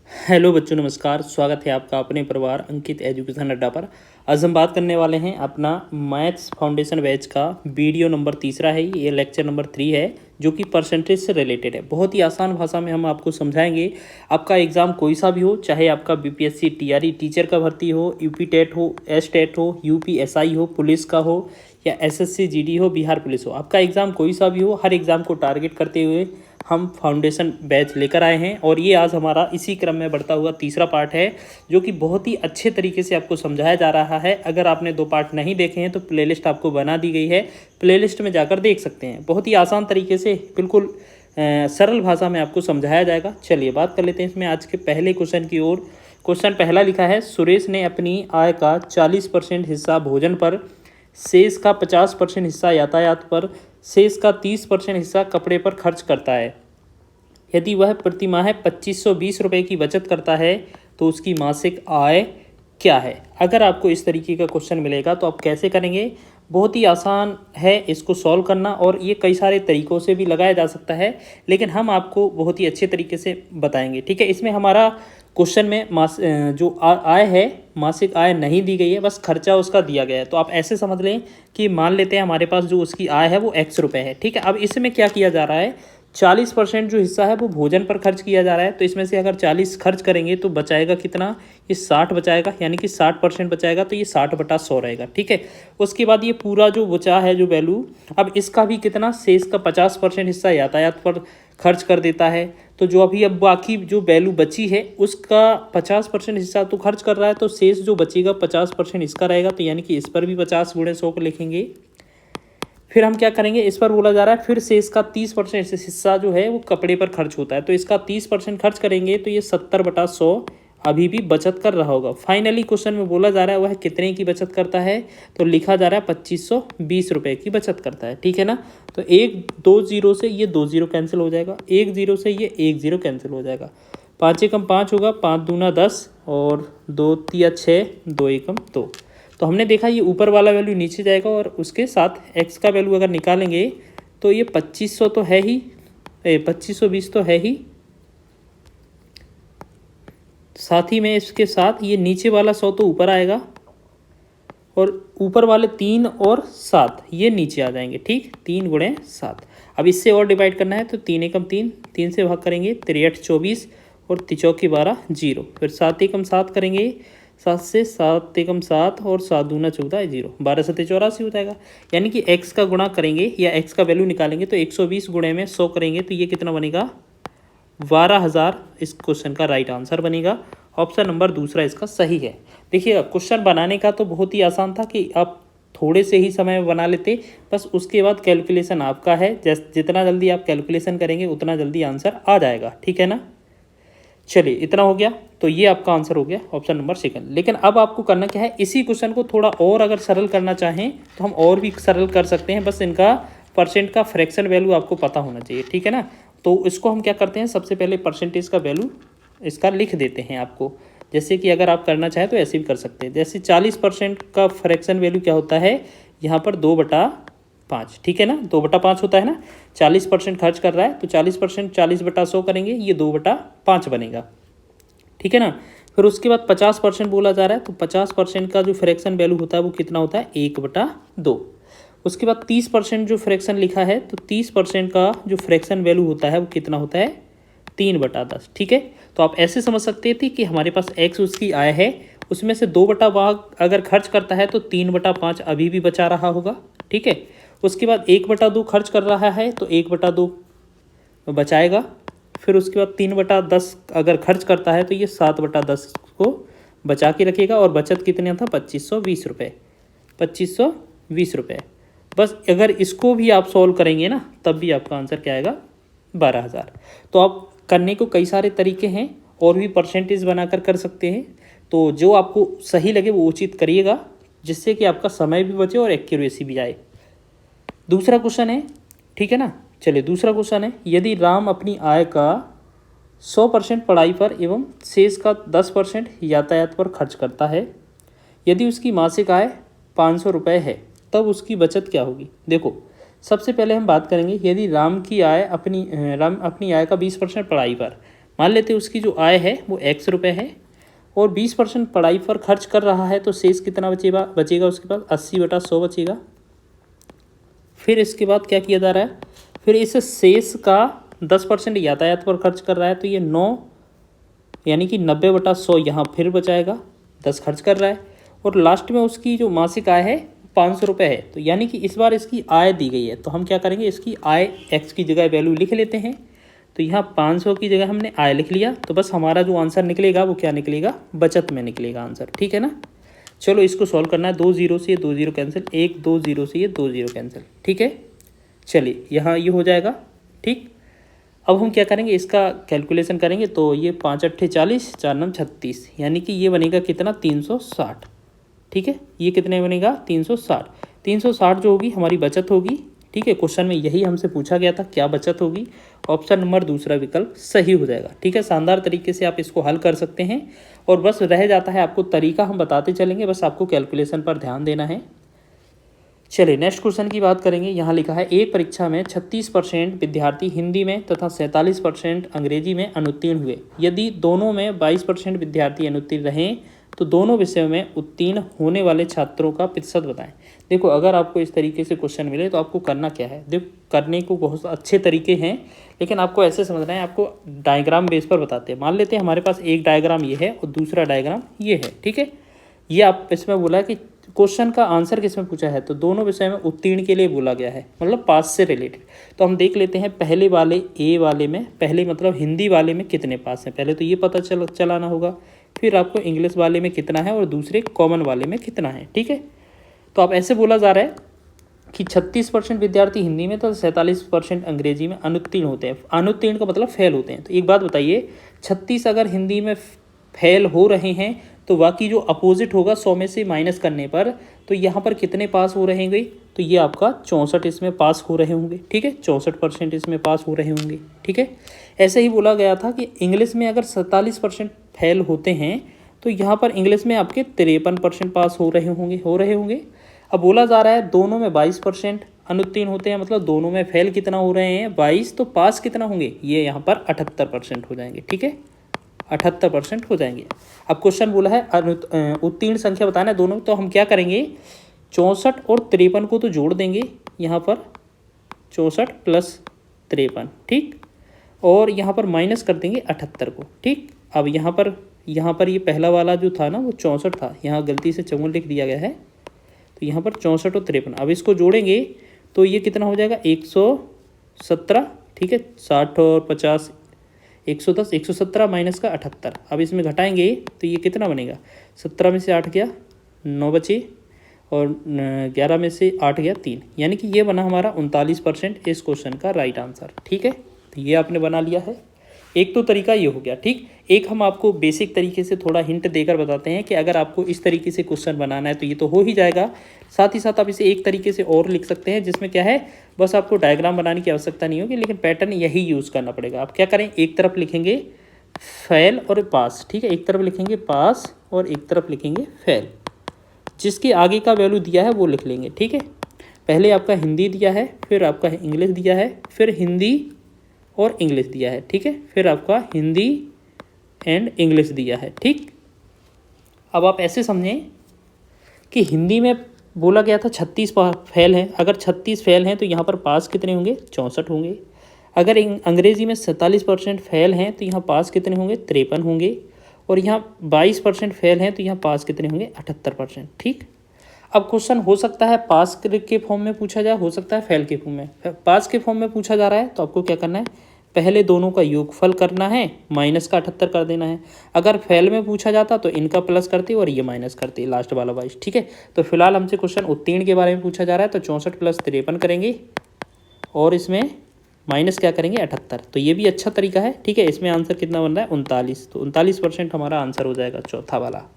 Hello बच्चों, नमस्कार। स्वागत है आपका अपने परिवार अंकित एजुकेशन अड्डा पर। आज हम बात करने वाले हैं अपना मैथ्स फाउंडेशन बैच का वीडियो नंबर 3 है। ये लेक्चर नंबर 3 है जो कि परसेंटेज से रिलेटेड है। बहुत ही आसान भाषा में हम आपको समझाएंगे। आपका एग्ज़ाम कोई सा भी हो, चाहे आपका बीपीएससी टीआरई टीचर का भर्ती हो, यूपी टेट हो, एस टेट हो, यूपी एसआई हो, पुलिस का हो या एसएससी जीडी हो, बिहार पुलिस हो, आपका एग्ज़ाम कोई सा भी हो, हर एग्ज़ाम को टारगेट करते हुए हम फाउंडेशन बैच लेकर आए हैं। और ये आज हमारा इसी क्रम में बढ़ता हुआ तीसरा पार्ट है जो कि बहुत ही अच्छे तरीके से आपको समझाया जा रहा है। अगर आपने 2 पार्ट नहीं देखे हैं तो प्लेलिस्ट आपको बना दी गई है, प्लेलिस्ट में जाकर देख सकते हैं। बहुत ही आसान तरीके से बिल्कुल सरल भाषा में आपको समझाया जाएगा। चलिए बात कर लेते हैं इसमें आज के पहले क्वेश्चन की ओर। क्वेश्चन पहला लिखा है, सुरेश ने अपनी आय का 40% हिस्सा भोजन पर, शेष का 50% हिस्सा यातायात पर, शेष का 30% हिस्सा कपड़े पर खर्च करता है। यदि वह प्रतिमाह 2520 रुपये की बचत करता है तो उसकी मासिक आय क्या है। अगर आपको इस तरीके का क्वेश्चन मिलेगा तो आप कैसे करेंगे। बहुत ही आसान है इसको सॉल्व करना और ये कई सारे तरीक़ों से भी लगाया जा सकता है, लेकिन हम आपको बहुत ही अच्छे तरीके से बताएंगे। ठीक है, इसमें हमारा क्वेश्चन में जो आय है, मासिक आय नहीं दी गई है, बस खर्चा उसका दिया गया है। तो आप ऐसे समझ लें कि मान लेते हैं हमारे पास जो उसकी आय है वो x रुपये है। ठीक है, अब इसमें क्या किया जा रहा है, 40% जो हिस्सा है वो भोजन पर खर्च किया जा रहा है। तो इसमें से अगर 40 खर्च करेंगे तो बचाएगा कितना, ये 60 बचाएगा, यानी कि 60% बचाएगा। तो ये 60/100 रहेगा। ठीक है, उसके बाद ये पूरा जो बचा है जो वैल्यू, अब इसका भी कितना, शेष का 50% हिस्सा यातायात पर खर्च कर देता है। तो जो अभी अब बाकी जो वैल्यू बची है उसका 50% हिस्सा तो खर्च कर रहा है, तो शेष जो बचेगा 50% इसका रहेगा। तो यानी कि इस पर भी 50 × 100 को लिखेंगे। फिर हम क्या करेंगे, इस पर बोला जा रहा है फिर से इसका 30% हिस्सा जो है वो कपड़े पर खर्च होता है। तो इसका 30% खर्च करेंगे तो ये 70/100 अभी भी बचत कर रहा होगा। फाइनली क्वेश्चन में बोला जा रहा है वह कितने की बचत करता है, तो लिखा जा रहा है 2520 रुपये की बचत करता है। ठीक है ना, तो 2 0 से ये 2 0 कैंसिल हो जाएगा, 1 0 से ये 1 0 कैंसिल हो जाएगा। 5 एकम 5 होगा, 5 दूना 10 और 2 तिया 6, 2 एकम 2। तो हमने देखा ये ऊपर वाला वैल्यू नीचे जाएगा और उसके साथ x का वैल्यू अगर निकालेंगे तो ये 2500 तो है ही, 2520 तो है ही, साथ ही में इसके साथ ये नीचे वाला 100 तो ऊपर आएगा और ऊपर वाले 3 और 7 ये नीचे आ जाएंगे। ठीक, 3 × 7। अब इससे और डिवाइड करना है तो 3 एकम 3, 3 से भाग करेंगे 3 24 और 3 चौकी 12 0। फिर 7 एकम 7 करेंगे, 7 से 7 एकम 7 और 7 दूना 14 0, 12 7 84 हो जाएगा। यानी कि x का गुणा करेंगे या x का वैल्यू निकालेंगे तो 120 गुणे में 100 करेंगे तो ये कितना बनेगा, 12,000 इस क्वेश्चन का राइट आंसर बनेगा। ऑप्शन नंबर दूसरा इसका सही है। देखिए क्वेश्चन बनाने का तो बहुत ही आसान था कि आप थोड़े से ही समय में बना लेते, बस उसके बाद कैलकुलेशन आपका है। जितना जल्दी आप कैलकुलेशन करेंगे उतना जल्दी आंसर आ जाएगा। ठीक है ना, चलिए इतना हो गया। तो ये आपका आंसर हो गया ऑप्शन नंबर सेकंड। लेकिन अब आपको करना क्या है, इसी क्वेश्चन को थोड़ा और अगर सरल करना चाहें तो हम और भी सरल कर सकते हैं। बस इनका परसेंट का फ्रैक्शन वैल्यू आपको पता होना चाहिए। ठीक है ना, तो इसको हम क्या करते हैं, सबसे पहले परसेंटेज का वैल्यू इसका लिख देते हैं आपको। जैसे कि अगर आप करना चाहें तो ऐसे भी कर सकते हैं। जैसे 40% का फ्रैक्शन वैल्यू क्या होता है, यहाँ पर 2/5। ठीक है ना, 2/5 होता है ना। 40% खर्च कर रहा है तो 40% 40/100 करेंगे, ये 2/5 बनेगा। ठीक है ना, फिर उसके बाद 50% बोला जा रहा है तो 50% का जो फ्रैक्शन वैल्यू होता है वो कितना होता है, 1/2। उसके बाद 30% जो फ्रैक्शन लिखा है तो 30% का जो फ्रैक्शन वैल्यू होता है वो कितना होता है, 3/10। ठीक है, तो आप ऐसे समझ सकते थे कि हमारे पास x उसकी आय है, उसमें से 2/भाग अगर खर्च करता है तो 3/5 अभी भी बचा रहा होगा। ठीक है, उसके बाद 1/2 खर्च कर रहा है तो 1/2 बचाएगा। फिर उसके बाद 3/10 अगर खर्च करता है तो ये 7/10 को बचा के रखेगा। और बचत कितने था, 2520 रुपये, 2520 रुपये। बस अगर इसको भी आप सॉल्व करेंगे ना तब भी आपका आंसर क्या आएगा, 12,000। तो आप करने को कई सारे तरीके हैं और भी परसेंटेज बनाकर कर सकते हैं। तो जो आपको सही लगे वो उचित करिएगा, जिससे कि आपका समय भी बचे और एक्यूरेसी भी आए। दूसरा क्वेश्चन है, ठीक है ना, चलिए दूसरा क्वेश्चन है, यदि राम अपनी आय का 100% पढ़ाई पर एवं शेष का 10% यातायात पर खर्च करता है, यदि उसकी मासिक आय 500 रुपये है तब उसकी बचत क्या होगी। देखो सबसे पहले हम बात करेंगे, यदि राम अपनी आय का 20% पढ़ाई पर, मान लेते हैं उसकी जो आय है वो x रुपये है और 20% पढ़ाई पर खर्च कर रहा है, तो शेष कितना बचेगा उसके पास 80/100 बचेगा। फिर इसके बाद क्या किया जा रहा है, फिर इस शेष का 10% यातायात पर खर्च कर रहा है, तो ये 9 यानी कि 90/100 यहाँ फिर बचाएगा, 10 खर्च कर रहा है। और लास्ट में उसकी जो मासिक आय है 500 रुपये है, तो यानी कि इस बार इसकी आय दी गई है, तो हम क्या करेंगे, इसकी आय x की जगह वैल्यू लिख लेते हैं। तो यहाँ 500 की जगह हमने आय लिख लिया, तो बस हमारा जो आंसर निकलेगा वो क्या निकलेगा, बचत में निकलेगा आंसर। ठीक है ना। चलो इसको सॉल्व करना है। 2 0 से ये 2 0 कैंसिल, 1 2 0 से ये 2 0 कैंसिल। ठीक है, चलिए यहाँ ये हो जाएगा। ठीक, अब हम क्या करेंगे, इसका कैलकुलेशन करेंगे। तो ये 5 8 40, 4 9 36, यानी कि ये बनेगा कितना, 360। ठीक है, ये कितने बनेगा, 360। 360 जो होगी हमारी बचत होगी। ठीक है, क्वेश्चन में यही हमसे पूछा गया था, क्या बचत होगी। ऑप्शन नंबर दूसरा विकल्प सही हो जाएगा। ठीक है, शानदार तरीके से आप इसको हल कर सकते हैं। और बस रह जाता है आपको तरीका, हम बताते चलेंगे, बस आपको कैलकुलेशन पर ध्यान देना है। चलिए नेक्स्ट क्वेश्चन की बात करेंगे। यहाँ लिखा है, एक परीक्षा में 36% विद्यार्थी हिंदी में तथा 47% अंग्रेजी में अनुत्तीर्ण हुए। यदि दोनों में 22% विद्यार्थी अनुत्तीर्ण रहें तो दोनों विषयों में उत्तीर्ण होने वाले छात्रों का प्रतिशत बताएं। देखो, अगर आपको इस तरीके से क्वेश्चन मिले तो आपको करना क्या है, देखो करने को बहुत अच्छे तरीके हैं, लेकिन आपको ऐसे समझना है। आपको डायग्राम बेस पर बताते हैं। मान लेते हैं हमारे पास एक डायग्राम ये है और दूसरा डायग्राम ये है। ठीक है, ये आप इसमें बोला है कि क्वेश्चन का आंसर किसमें पूछा है, तो दोनों विषय में उत्तीर्ण के लिए बोला गया है, मतलब पास से रिलेटेड। तो हम देख लेते हैं पहले वाले ए वाले में, पहले मतलब हिंदी वाले में कितने पास हैं, पहले तो ये पता चलाना होगा। फिर आपको इंग्लिश वाले में कितना है और दूसरे कॉमन वाले में कितना है। ठीक है, तो आप ऐसे बोला जा रहा है कि 36% विद्यार्थी हिंदी में तो 47% अंग्रेजी में अनुत्तीर्ण होते हैं। अनुत्तीर्ण का मतलब फेल होते हैं। तो एक बात बताइए, 36 अगर हिंदी में फेल हो रहे हैं तो बाकी जो अपोजिट होगा 100 में से माइनस करने पर, तो यहाँ पर कितने पास हो रहेंगे, तो ये आपका 64 इसमें पास हो रहे होंगे। ठीक है, 64% इसमें पास हो रहे होंगे। ठीक है, ऐसे ही बोला गया था कि इंग्लिश में अगर 47% फेल होते हैं तो यहाँ पर इंग्लिश में आपके 53% पास हो रहे होंगे। अब बोला जा रहा है दोनों में 22% अनुत्तीर्ण होते हैं, मतलब दोनों में फेल कितना हो रहे हैं, 22, तो पास कितना होंगे, ये यहाँ पर 78% हो जाएंगे। ठीक है, 78% हो जाएंगे। अब क्वेश्चन बोला है उत्तीर्ण संख्या बताना है दोनों, तो हम क्या करेंगे, 64 और 53 को तो जोड़ देंगे यहाँ पर, 64 + 53। ठीक, और यहाँ पर माइनस कर देंगे 78 को। ठीक, अब यहाँ पर ये पहला वाला जो था ना वो 64 था, यहाँ गलती से 54 लिख दिया गया है, तो यहाँ पर 64 और 53, अब इसको जोड़ेंगे तो ये कितना हो जाएगा, 117। ठीक है, 60 और 50 110, 117 माइनस का 78। अब इसमें घटाएंगे तो ये कितना बनेगा, 17 में से 8 गया 9 बचे, और 11 में से 8 गया 3, यानी कि ये बना हमारा 39% इस क्वेश्चन का राइट आंसर। ठीक है, तो ये आपने बना लिया है। एक तो तरीका ये हो गया। ठीक, एक हम आपको बेसिक तरीके से थोड़ा हिंट देकर बताते हैं कि अगर आपको इस तरीके से क्वेश्चन बनाना है तो ये तो हो ही जाएगा। साथ ही साथ आप इसे एक तरीके से और लिख सकते हैं, जिसमें क्या है, बस आपको डायग्राम बनाने की आवश्यकता नहीं होगी, लेकिन पैटर्न यही यूज़ करना पड़ेगा। आप क्या करें, एक तरफ लिखेंगे फेल और पास। ठीक है, एक तरफ लिखेंगे पास और एक तरफ लिखेंगे फेल, जिसके आगे का वैल्यू दिया है वो लिख लेंगे। ठीक है, पहले आपका हिंदी दिया है, फिर आपका इंग्लिश दिया है, फिर हिंदी और इंग्लिश दिया है। ठीक है, फिर आपका हिंदी एंड इंग्लिश दिया है। ठीक, अब आप ऐसे समझें कि हिंदी में बोला गया था 36 फेल हैं, अगर 36 फेल हैं तो यहाँ पर पास कितने होंगे, 64 होंगे। अगर अंग्रेजी में 47% फेल हैं तो यहाँ पास कितने होंगे, 53 होंगे। और यहाँ 22% फेल हैं तो यहाँ पास कितने होंगे, 78%। ठीक, अब क्वेश्चन हो सकता है पास के फॉर्म में पूछा जाए, हो सकता है फेल के फॉर्म में। पास के फॉर्म में पूछा जा रहा है तो आपको क्या करना है, पहले दोनों का योगफल करना है, माइनस का 78 कर देना है। अगर फेल में पूछा जाता तो इनका प्लस करते और ये माइनस करते, लास्ट वाला 22। ठीक है, तो फिलहाल हमसे क्वेश्चन उत्तीर्ण के बारे में पूछा जा रहा है, तो 64 + 53 करेंगे और इसमें माइनस क्या करेंगे, 78। तो ये भी अच्छा तरीका है। ठीक है, इसमें आंसर कितना बन रहा है, 39, तो 39% हमारा आंसर हो जाएगा चौथा वाला।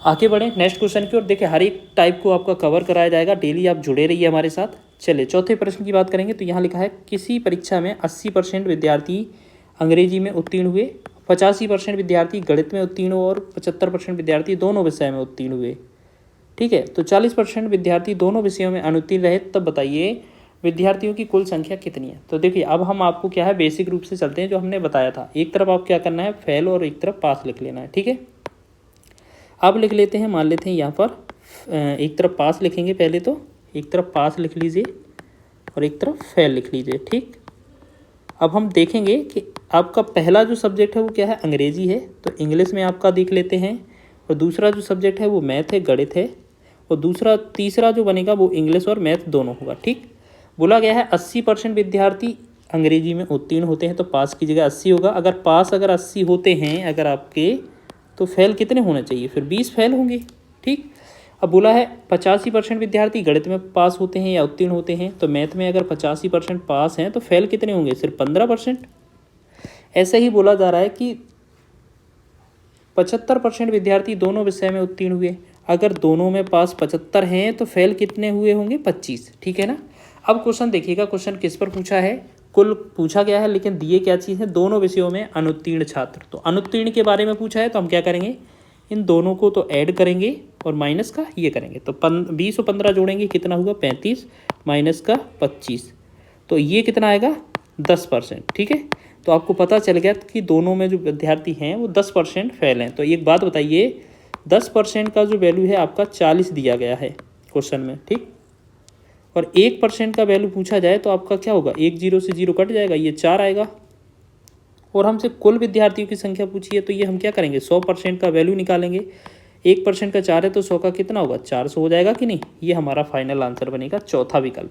आगे बढ़ें नेक्स्ट क्वेश्चन की ओर। देखिए, हर एक टाइप को आपका कवर कराया जाएगा, डेली आप जुड़े रहिए हमारे साथ। चलिए चौथे प्रश्न की बात करेंगे। तो यहाँ लिखा है, किसी परीक्षा में 80% विद्यार्थी अंग्रेजी में उत्तीर्ण हुए, 85% विद्यार्थी गणित में उत्तीर्ण हुए और 75% विद्यार्थी दोनों विषय में उत्तीर्ण हुए। ठीक है, तो 40% विद्यार्थी दोनों विषयों में अनुत्तीर्ण रहे। तब बताइए विद्यार्थियों की कुल संख्या कितनी है। तो देखिए अब हम आपको क्या है बेसिक रूप से चलते हैं जो हमने बताया था। एक तरफ आप क्या करना है फेल और एक तरफ पास लिख लेना है, ठीक है। अब लिख लेते हैं, मान लेते हैं यहाँ पर एक तरफ पास लिखेंगे पहले, तो एक तरफ पास लिख लीजिए और एक तरफ फेल लिख लीजिए, ठीक। अब हम देखेंगे कि आपका पहला जो सब्जेक्ट है वो क्या है, अंग्रेजी है, तो इंग्लिश में आपका देख लेते हैं। और दूसरा जो सब्जेक्ट है वो मैथ है, गणित है। और तीसरा जो बनेगा वो इंग्लिश और मैथ दोनों होगा, ठीक। बोला गया है 80% विद्यार्थी अंग्रेजी में उत्तीर्ण होते हैं, तो पास की जगह 80 होगा। अगर 80 होते हैं अगर आपके, तो फेल कितने होने चाहिए, फिर 20 फेल होंगे, ठीक। अब बोला है 85% विद्यार्थी गणित में पास होते हैं या उत्तीर्ण होते हैं, तो मैथ में अगर 85% पास हैं तो फेल कितने होंगे, सिर्फ 15%। ऐसे ही बोला जा रहा है कि 75% विद्यार्थी दोनों विषय में उत्तीर्ण हुए, अगर दोनों में पास 75 हैं तो फेल कितने हुए होंगे, 25, ठीक है ना। अब क्वेश्चन देखिएगा, क्वेश्चन किस पर पूछा है, कुल पूछा गया है, लेकिन दिए क्या चीज़ है, दोनों विषयों में अनुत्तीर्ण छात्र। तो अनुत्तीर्ण के बारे में पूछा है, तो हम क्या करेंगे, इन दोनों को तो ऐड करेंगे और माइनस का ये करेंगे, तो 20 और 15 जोड़ेंगे कितना हुआ 35, माइनस का 25, तो ये कितना आएगा 10%, ठीक है। तो आपको पता चल गया कि दोनों में जो विद्यार्थी हैं वो 10% फेल हैं। तो एक बात बताइए, 10% का जो वैल्यू है आपका 40 दिया गया है क्वेश्चन में, ठीक। और 1% का वैल्यू पूछा जाए तो आपका क्या होगा, 1 0 से 0 कट जाएगा, ये 4 आएगा। और हमसे कुल विद्यार्थियों की संख्या पूछी है, तो ये हम क्या करेंगे 100% का वैल्यू निकालेंगे। 1% का 4 है तो 100 का कितना होगा 400 हो जाएगा कि नहीं। ये हमारा फाइनल आंसर बनेगा, चौथा विकल्प,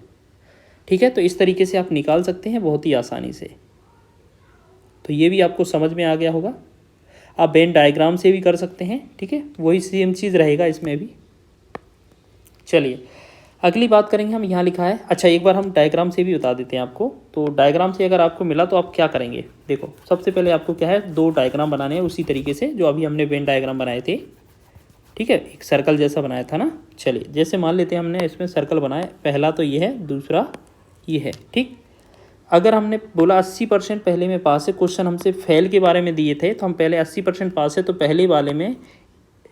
ठीक है। तो इस तरीके से आप निकाल सकते हैं बहुत ही आसानी से। तो ये भी आपको समझ में आ गया होगा। आप वेन डायग्राम से भी कर सकते हैं, ठीक है, वही सेम चीज़ रहेगा इसमें भी। चलिए अगली बात करेंगे हम, यहाँ लिखा है, अच्छा एक बार हम डायग्राम से भी बता देते हैं आपको। तो डायग्राम से अगर आपको मिला तो आप क्या करेंगे, देखो सबसे पहले आपको क्या है 2 डायग्राम बनाने हैं उसी तरीके से जो अभी हमने वेन डायग्राम बनाए थे, ठीक है, एक सर्कल जैसा बनाया था ना। चलिए जैसे मान लेते हैं हमने इसमें सर्कल बनाया, पहला तो ये है, दूसरा ये है, ठीक। अगर हमने बोला 80% पहले में पास है, क्वेश्चन हमसे फेल के बारे में दिए थे, तो हम पहले 80% पास है, तो पहले वाले में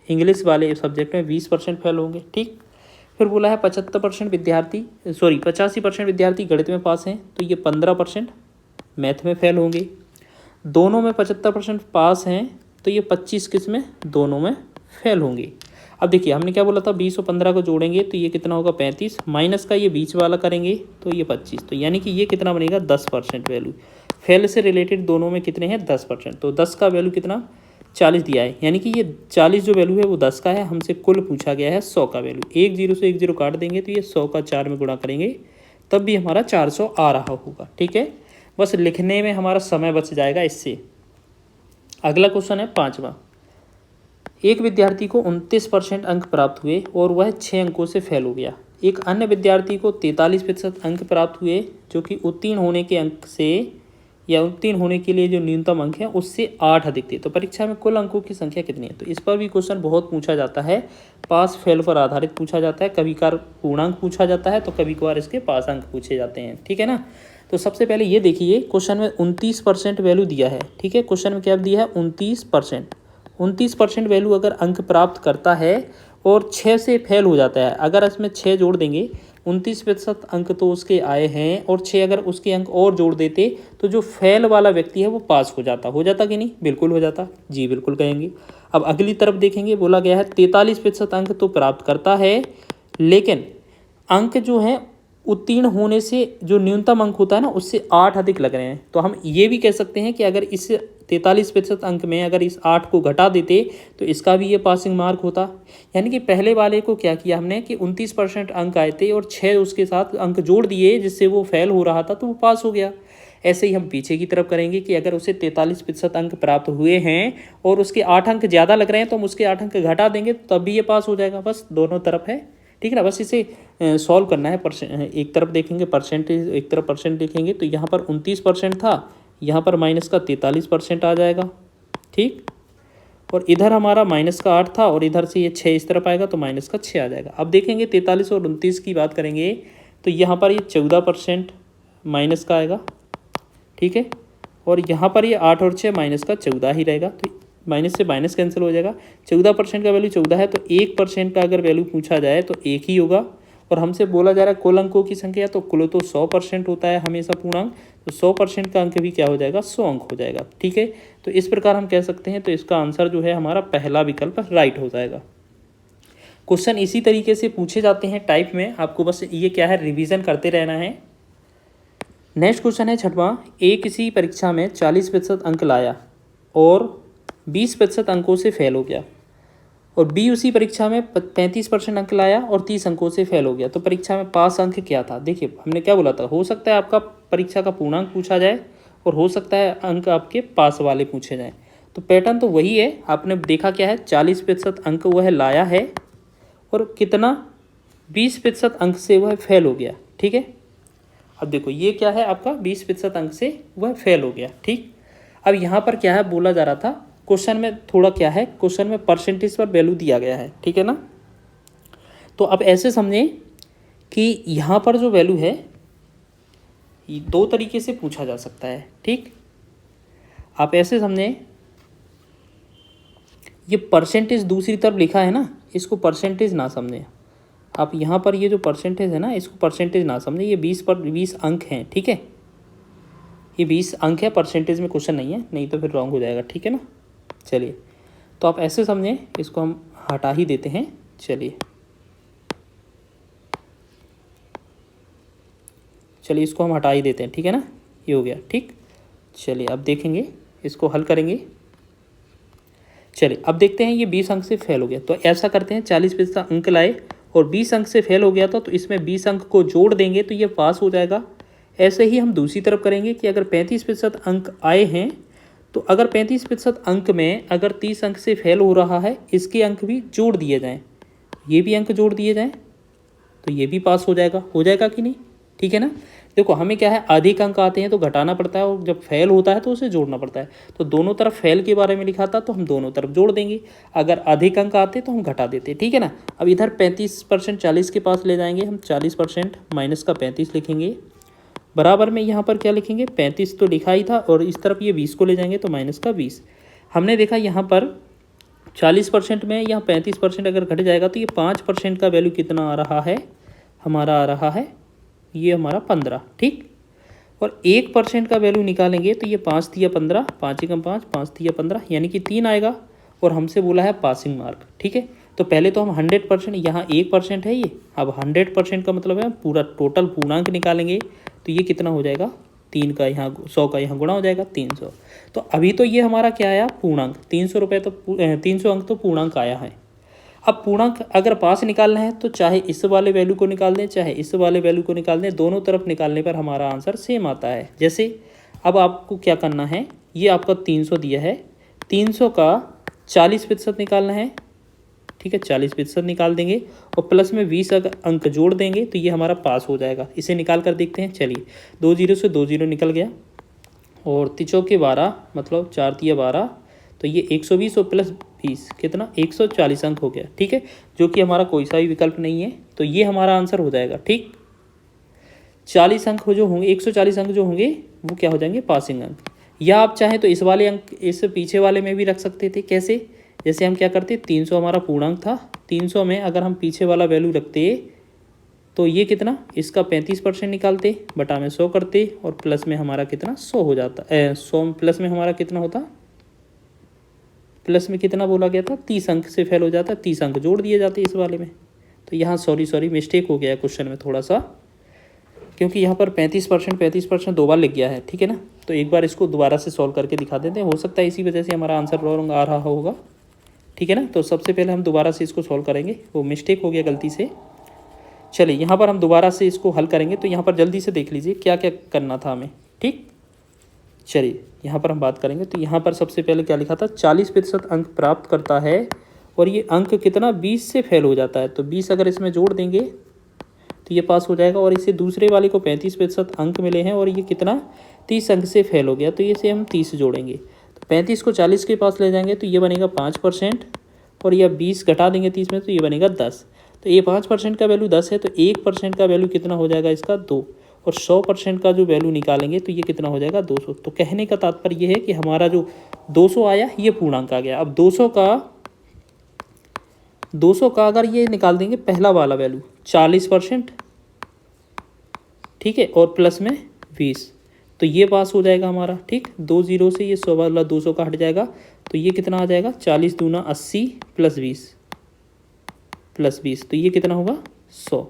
इंग्लिश वाले सब्जेक्ट में 20% फेल होंगे, ठीक। फिर बोला है 85% विद्यार्थी गणित में पास हैं, तो ये 15% मैथ में फेल होंगे। दोनों में 75% पास हैं, तो ये 25 किस में, दोनों में फेल होंगे। अब देखिए हमने क्या बोला था, 20 और 15 को जोड़ेंगे तो ये कितना होगा 35, माइनस का ये बीच वाला करेंगे तो ये 25, तो यानी कि ये कितना बनेगा 10% वैल्यू। फेल से रिलेटेड दोनों में कितने हैं 10%, तो 10 का वैल्यू कितना 40 दिया है, यानी कि ये 40 जो वैल्यू है वो 10 का है। हमसे कुल पूछा गया है 100 का वैल्यू। 1 0 से 1 0 काट देंगे तो ये 100 का 4 में गुणा करेंगे तब भी हमारा 400 आ रहा होगा, ठीक है। बस लिखने में हमारा समय बच जाएगा इससे। अगला क्वेश्चन है 5वां। एक विद्यार्थी को 29% अंक प्राप्त हुए और वह 6 अंकों से फेल हो गया। एक अन्य विद्यार्थी को 43% अंक प्राप्त हुए जो कि उत्तीर्ण होने के अंक से या उत्तीर्ण होने के लिए जो न्यूनतम अंक है उससे 8 अधिक थे। तो परीक्षा में कुल अंकों की संख्या कितनी है। तो इस पर भी क्वेश्चन बहुत पूछा जाता है, पास फेल पर आधारित पूछा जाता है, कभी कभार पूर्णांक पूछा जाता है तो कभी कभार इसके पास अंक पूछे जाते हैं, ठीक है ना। तो सबसे पहले ये देखिए क्वेश्चन में 29% वैल्यू दिया है, ठीक है। क्वेश्चन में क्या दिया है 29%। 29% वैल्यू अगर अंक प्राप्त करता है और 6 से फेल हो जाता है, अगर इसमें 6 जोड़ देंगे 29% अंक तो उसके आए हैं और 6 अगर उसके अंक और जोड़ देते तो जो फेल वाला व्यक्ति है वो पास हो जाता कि नहीं, बिल्कुल हो जाता, जी बिल्कुल कहेंगे। अब अगली तरफ देखेंगे, बोला गया है 43% अंक तो प्राप्त करता है लेकिन अंक जो है उत्तीर्ण होने से जो न्यूनतम अंक होता है ना उससे 8 अधिक लग रहे हैं। तो हम ये भी कह सकते हैं कि अगर इस 43% अंक में अगर इस 8 को घटा देते तो इसका भी ये पासिंग मार्क होता। यानी कि पहले वाले को क्या किया हमने कि 29% अंक आए थे और 6 उसके साथ अंक जोड़ दिए जिससे वो फेल हो रहा था तो वो पास हो गया। ऐसे ही हम पीछे की तरफ करेंगे कि अगर उसे 43% अंक प्राप्त हुए हैं और उसके 8 अंक ज़्यादा लग रहे हैं तो हम उसके 8 अंक घटा देंगे तब भी ये पास हो जाएगा। बस दोनों तरफ है, ठीक है ना। बस इसे सॉल्व करना है। एक तरफ देखेंगे परसेंटेज, एक तरफ परसेंट देखेंगे तो यहाँ पर 29% था, यहाँ पर माइनस का 43% आ जाएगा, ठीक। और इधर हमारा माइनस का 8 था और इधर से ये 6 इस तरफ आएगा तो माइनस का 6 आ जाएगा। अब देखेंगे 43 और 29 की बात करेंगे तो यहाँ पर ये 14% माइनस का आएगा, ठीक है। और यहाँ पर ये 8 और 6 माइनस का 14 ही रहेगा, तो माइनस से माइनस कैंसिल हो जाएगा। 14% का वैल्यू 14 है तो 1% का अगर वैल्यू पूछा जाए तो 1 ही होगा और हमसे बोला जा रहा है कुल अंकों की संख्या, तो कुल तो 100% होता है हमेशा पूर्णांक, तो 100% का अंक भी क्या हो जाएगा, 100 अंक हो जाएगा। ठीक है, तो इस प्रकार हम कह सकते हैं। तो इसका आंसर जो है हमारा पहला विकल्प राइट हो जाएगा। क्वेश्चन इसी तरीके से पूछे जाते हैं टाइप में, आपको बस ये क्या है, रिवीजन करते रहना है। नेक्स्ट क्वेश्चन है छठवां, ए किसी परीक्षा में 40% अंक लाया और 20% अंकों से फेल हो गया, और बी उसी परीक्षा में 35% अंक लाया और 30 अंकों से फेल हो गया, तो परीक्षा में पास अंक क्या था। देखिए हमने क्या बोला था, हो सकता है आपका परीक्षा का पूर्णांक पूछा जाए और हो सकता है अंक आपके पास वाले पूछे जाएँ। तो पैटर्न तो वही है, आपने देखा क्या है, 40% अंक वह लाया है और कितना, 20% अंक से वह फेल हो गया। ठीक है, अब देखो ये क्या है आपका, 20% अंक से वह फेल हो गया। ठीक, अब यहाँ पर क्या है बोला जा रहा था, क्वेश्चन में थोड़ा क्या है, क्वेश्चन में परसेंटेज पर वैल्यू दिया गया है। ठीक है ना, तो अब ऐसे समझें कि यहाँ पर जो वैल्यू है ये दो तरीके से पूछा जा सकता है। ठीक, आप ऐसे समझें, ये परसेंटेज दूसरी तरफ लिखा है ना, इसको परसेंटेज ना समझें आप। यहाँ पर ये जो परसेंटेज है ना, इसको परसेंटेज ना समझें, ये 20 अंक हैं। ठीक है, ये 20 अंक है, परसेंटेज में क्वेश्चन नहीं है, नहीं तो फिर रॉन्ग हो जाएगा। ठीक है ना, चलिए तो आप ऐसे समझें, इसको हम हटा ही देते हैं। चलिए इसको हम हटा ही देते हैं। ठीक है ना, ये हो गया। ठीक, चलिए अब देखेंगे, इसको हल करेंगे। चलिए अब देखते हैं, ये 20 अंक से फेल हो गया, तो ऐसा करते हैं, 40% अंक लाए और 20 अंक से फेल हो गया था, तो इसमें 20 अंक को जोड़ देंगे तो ये पास हो जाएगा। ऐसे ही हम दूसरी तरफ करेंगे कि अगर 35% अंक आए हैं, तो अगर 35% अंक में अगर 30 अंक से फेल हो रहा है, इसके अंक भी जोड़ दिए जाएँ, ये भी अंक जोड़ दिए जाएँ, तो ये भी पास हो जाएगा कि नहीं। ठीक है ना, देखो हमें क्या है, अधिक अंक आते हैं तो घटाना पड़ता है, और जब फेल होता है तो उसे जोड़ना पड़ता है। तो दोनों तरफ फेल के बारे में लिखा था, तो हम दोनों तरफ जोड़ देंगे। अगर अधिक अंक आते तो हम घटा देते। ठीक है ना, अब इधर 35% 40 के पास ले जाएंगे हम, 40% माइनस का 35 लिखेंगे, बराबर में यहाँ पर क्या लिखेंगे, 35 तो लिखा ही था, और इस तरफ ये 20 को ले जाएंगे तो माइनस का 20। हमने देखा यहाँ पर 40% में यहाँ 35% अगर घट जाएगा तो ये 5% का वैल्यू कितना आ रहा है, हमारा आ रहा है ये हमारा 15। ठीक, और 1% का वैल्यू निकालेंगे तो ये 5 दिया 15, 5 एकम 5, 5 दिया 15, यानी कि 3 आएगा, और हमसे बोला है पासिंग मार्क। ठीक है, तो पहले तो हम 100%, यहाँ 1% है ये, अब 100% का मतलब है पूरा टोटल पूर्णांक निकालेंगे, तो ये कितना हो जाएगा, 3 का यहाँ 100 का यहाँ गुणा हो जाएगा 300। तो अभी तो ये हमारा क्या आया, पूर्णांक 300 रुपये, तो 300 अंक तो पूर्णांक आया है। अब पूर्णांक अगर पास निकालना है तो चाहे इस वाले वैल्यू को निकाल दें, चाहे इस वाले वैल्यू को निकाल दें, दोनों तरफ निकालने पर हमारा आंसर सेम आता है। जैसे अब आपको क्या करना है, ये आपका 300 दिया है, 300 का 40% निकालना है। ठीक है, 40% निकाल देंगे और प्लस में 20 अंक जोड़ देंगे, तो ये हमारा पास हो जाएगा। इसे निकाल कर देखते हैं। चलिए 2 जीरो से 2 जीरो निकल गया, और 3 चौके 12, मतलब 4 तिया 12, तो ये 120 और प्लस 20 कितना, 140 अंक हो गया। ठीक है, जो कि हमारा कोई सा भी विकल्प नहीं है, तो ये हमारा आंसर हो जाएगा। ठीक, 40 अंक जो होंगे, 140 अंक जो होंगे वो क्या हो जाएंगे, पासिंग अंक। या आप चाहें तो इस वाले अंक इस पीछे वाले में भी रख सकते थे। कैसे, जैसे हम क्या करते, 300 हमारा पूर्णांक था, 300 में अगर हम पीछे वाला वैल्यू रखते तो ये कितना, इसका 35% निकालते, बटा में 100 करते, और प्लस में हमारा कितना 100 हो जाता, 100 प्लस में हमारा कितना होता, प्लस में कितना बोला गया था, 30 अंक से फेल हो जाता, 30 अंक जोड़ दिए जाते इस वाले में। तो यहाँ सॉरी मिस्टेक हो गया है क्वेश्चन में थोड़ा सा, क्योंकि यहाँ पर 35% 2 बार लिख गया है। ठीक है ना, तो एक बार इसको दोबारा से सॉल्व करके दिखा देते हैं, हो सकता है इसी वजह से हमारा आंसर रॉन्ग आ रहा होगा। ठीक है ना, तो सबसे पहले हम दोबारा से इसको सॉल्व करेंगे, वो मिस्टेक हो गया गलती से। चलिए यहाँ पर हम दोबारा से इसको हल करेंगे, तो यहाँ पर जल्दी से देख लीजिए क्या क्या करना था हमें। ठीक, चलिए यहाँ पर हम बात करेंगे, तो यहाँ पर सबसे पहले क्या लिखा था, 40% अंक प्राप्त करता है, और ये अंक कितना 20 से फेल हो जाता है, तो 20 अगर इसमें जोड़ देंगे तो ये पास हो जाएगा। और इसे दूसरे वाले को 35% अंक मिले हैं, और ये कितना 30 अंक से फेल हो गया, तो ये से हम 30 जोड़ेंगे, तो 35 को 40 के पास ले जाएंगे तो ये बनेगा 5%, और यह 20 घटा देंगे 30 में तो ये बनेगा 10। तो ये 5% का वैल्यू 10 है, तो 1% का वैल्यू कितना हो जाएगा इसका 2, और 100% का जो वैल्यू निकालेंगे तो ये कितना हो जाएगा 200। तो कहने का तात्पर्य ये है कि हमारा जो 200 आया ये पूर्णांक आ गया। अब 200 का अगर ये निकाल देंगे पहला वाला वैल्यू 40%, ठीक है, और प्लस में 20, तो ये पास हो जाएगा हमारा। ठीक, 2 0 से ये 100 वाला 200 का हट जाएगा, तो ये कितना आ जाएगा 40 दूना 80 प्लस 20, तो ये कितना होगा 100।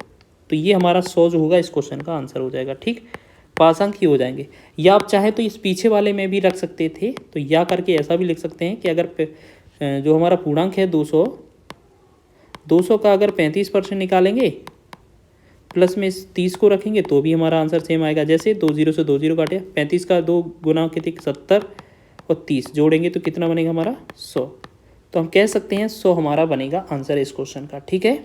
तो ये हमारा 100 जो होगा इस क्वेश्चन का आंसर हो जाएगा। ठीक, पास अंक ही हो जाएंगे। या आप चाहे तो इस पीछे वाले में भी रख सकते थे, तो या करके ऐसा भी लिख सकते हैं कि अगर जो हमारा पूर्णांक है 200 का अगर 35% निकालेंगे प्लस में इस 30 को रखेंगे तो भी हमारा आंसर सेम आएगा। जैसे 2 0 से 2 0 काटे, 35 का 2 गुना कितने 70 और 30 जोड़ेंगे तो कितना बनेगा हमारा 100। तो हम कह सकते हैं 100 हमारा बनेगा आंसर इस क्वेश्चन का। ठीक है,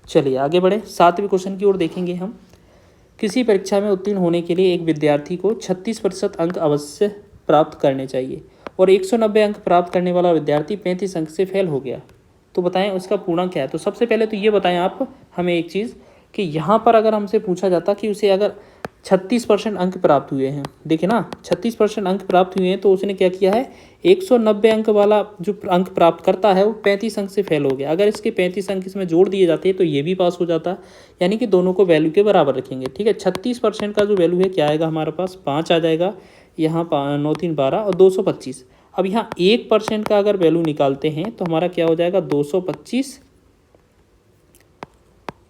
चलिए आगे बढ़े। 7वें क्वेश्चन की ओर देखेंगे हम। किसी परीक्षा में उत्तीर्ण होने के लिए एक विद्यार्थी को 36% अंक अवश्य प्राप्त करने चाहिए और 190 अंक प्राप्त करने वाला विद्यार्थी 35 अंक से फेल हो गया, तो बताएं उसका पूर्णांक क्या है। तो सबसे पहले तो ये बताएं आप हमें एक चीज़ कि यहाँ पर अगर हमसे पूछा जाता कि उसे अगर 36% अंक प्राप्त हुए हैं, देखिए ना 36% अंक प्राप्त हुए हैं, तो उसने क्या किया है 190 अंक वाला जो अंक प्राप्त करता है वो 35 अंक से फेल हो गया। अगर इसके 35 अंक इसमें जोड़ दिए जाते तो ये भी पास हो जाता, यानी कि दोनों को वैल्यू के बराबर रखेंगे। ठीक है, 36% का जो वैल्यू है क्या आएगा हमारे पास 5 आ जाएगा, यहाँ 9 3 12 और 225। अब यहाँ 1% का अगर वैल्यू निकालते हैं तो हमारा क्या हो जाएगा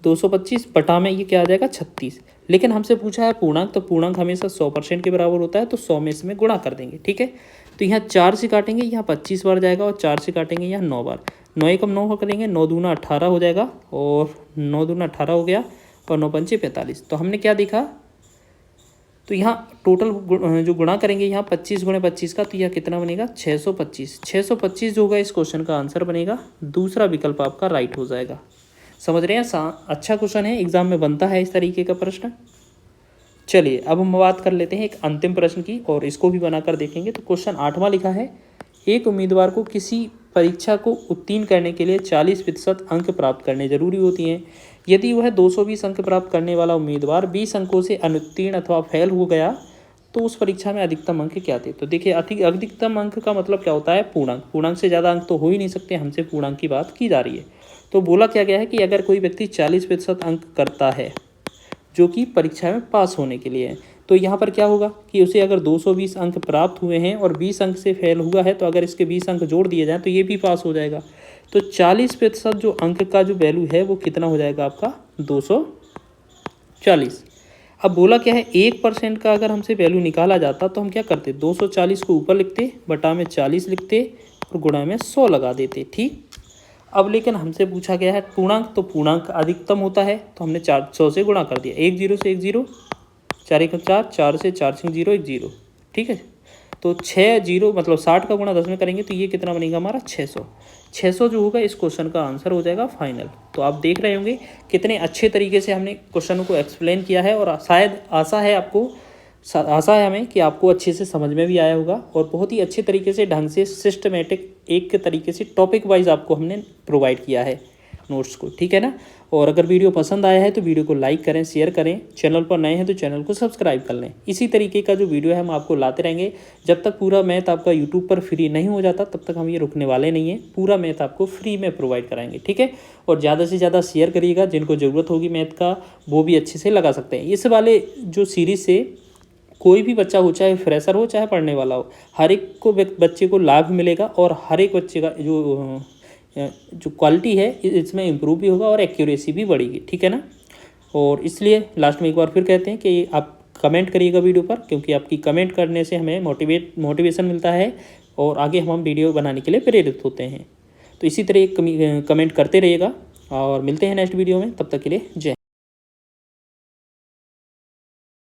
225 बटा में ये क्या आ जाएगा 36। लेकिन हमसे पूछा है पूर्णांक, तो पूर्णांक हमेशा 100% के बराबर होता है, तो 100 में इसमें गुणा कर देंगे। ठीक है, तो यहाँ 4 से काटेंगे यहाँ 25 बार जाएगा और 4 से काटेंगे यहाँ 9 बार, 9 एकम 9 करेंगे, 9 दूना 18 हो जाएगा और 9 दूना 18 हो गया और 9 पंचे 45। तो हमने क्या देखा, तो यहाँ टोटल जो गुणा करेंगे यहाँ 25 गुणे 25 का, तो यह कितना बनेगा 625 जो होगा इस क्वेश्चन का आंसर बनेगा। दूसरा विकल्प आपका राइट हो जाएगा। समझ रहे हैं, अच्छा क्वेश्चन है, एग्जाम में बनता है इस तरीके का प्रश्न। चलिए अब हम बात कर लेते हैं एक अंतिम प्रश्न की और इसको भी बनाकर देखेंगे। तो क्वेश्चन 8वां लिखा है, एक उम्मीदवार को किसी परीक्षा को उत्तीर्ण करने के लिए 40% अंक प्राप्त करने जरूरी होती हैं। यदि वह 220 अंक प्राप्त करने वाला उम्मीदवार 20 अंकों से अनुत्तीर्ण अथवा फेल हो गया तो उस परीक्षा में अधिकतम अंक क्या थे। तो देखिए अधिकतम अंक का मतलब क्या होता है पूर्णांक से ज़्यादा अंक तो हो ही नहीं सकते, हमसे पूर्णांक की बात की जा रही है। तो बोला क्या गया है कि अगर कोई व्यक्ति 40% अंक करता है जो कि परीक्षा में पास होने के लिए है, तो यहाँ पर क्या होगा कि उसे अगर 220 अंक प्राप्त हुए हैं और 20 अंक से फेल हुआ है, तो अगर इसके 20 अंक जोड़ दिए जाएँ तो ये भी पास हो जाएगा। तो 40% जो अंक का जो वैल्यू है वो कितना हो जाएगा आपका 240। अब बोला क्या है 1% का अगर हमसे वैल्यू निकाला जाता तो हम क्या करते 240 को ऊपर लिखते, बटा में 40 लिखते और गुणा में 100 लगा देते। ठीक, अब लेकिन हमसे पूछा गया है पूर्णांक, तो पूर्णांक अधिकतम होता है, तो हमने 400 से गुणा कर दिया। 1 0 से 1 0, 4 1 4, 4 से 4 6 0 1 0। ठीक है, तो 6 0 मतलब 60 का गुणा 10 में करेंगे तो ये कितना बनेगा हमारा 600 जो होगा इस क्वेश्चन का आंसर हो जाएगा फाइनल। तो आप देख रहे होंगे कितने अच्छे तरीके से हमने क्वेश्चन को एक्सप्लेन किया है और शायद आशा है हमें कि आपको अच्छे से समझ में भी आया होगा और बहुत ही अच्छे तरीके से ढंग से सिस्टमेटिक एक तरीके से टॉपिक वाइज आपको हमने प्रोवाइड किया है नोट्स को। ठीक है ना, और अगर वीडियो पसंद आया है तो वीडियो को लाइक करें, शेयर करें, चैनल पर नए हैं तो चैनल को सब्सक्राइब कर लें। इसी तरीके का जो वीडियो है हम आपको लाते रहेंगे। जब तक पूरा मैथ आपका यूट्यूब पर फ्री नहीं हो जाता तब तक हम ये रुकने वाले नहीं हैं, पूरा मैथ आपको फ्री में प्रोवाइड कराएंगे। ठीक है, और ज़्यादा से ज़्यादा शेयर करिएगा, जिनको ज़रूरत होगी मैथ का वो भी अच्छे से लगा सकते हैं। इस वाले जो सीरीज़ से कोई भी बच्चा हो, चाहे फ्रेशर हो चाहे पढ़ने वाला हो, हर एक को बच्चे को लाभ मिलेगा और हर एक बच्चे का जो क्वालिटी है इसमें इम्प्रूव भी होगा और एक्यूरेसी भी बढ़ेगी। ठीक है ना, और इसलिए लास्ट में एक बार फिर कहते हैं कि आप कमेंट करिएगा वीडियो पर, क्योंकि आपकी कमेंट करने से हमें मोटिवेशन मिलता है और आगे हम वीडियो बनाने के लिए प्रेरित होते हैं। तो इसी तरह कमेंट करते रहिएगा और मिलते हैं नेक्स्ट वीडियो में। तब तक के लिए जय हिंद।